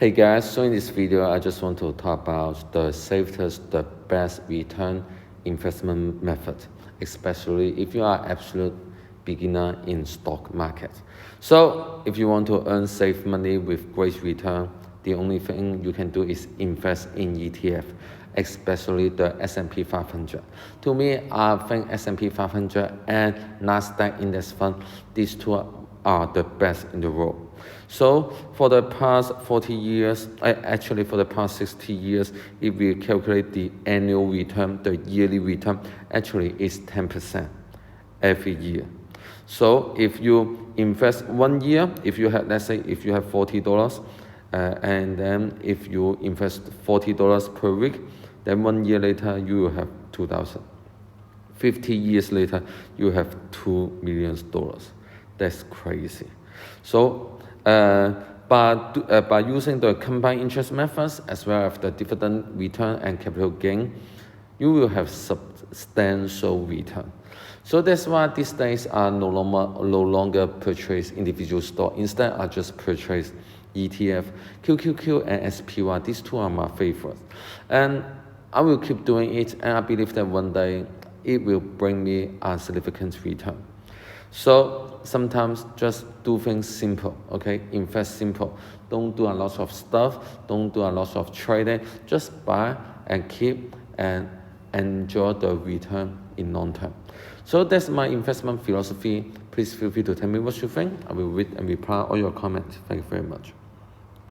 Hey guys, so in this video, I just want to talk about the safest, the best return investment method, especially if you are absolute beginner in stock market. So if you want to earn safe money with great return, the only thing you can do is invest in ETF, especially the S&P 500. To me, I think S&P 500 and Nasdaq Index Fund, these two are the best in the world. So for the past 40 years, actually for the past 60 years, if we calculate the annual return, the yearly return, actually is 10% every year. So if you invest 1 year, if you have, let's say, if you have $40, and then if you invest $40 per week, then 1 year later you will have 2,000. 50 years later, you have $2 million. That's crazy. So by using the combined interest methods as well as the dividend return and capital gain, you will have substantial return. So that's why these days I no longer purchase individual stock. Instead, I just purchase ETF, QQQ and SPY. These two are my favorites. And I will keep doing it, and I believe that one day it will bring me a significant return. So sometimes just do things simple, okay? Invest simple. Don't do a lot of stuff. Don't do a lot of trading. Just buy and keep and enjoy the return in long term. So that's my investment philosophy. Please feel free to tell me what you think. I will read and reply all your comments. Thank you very much.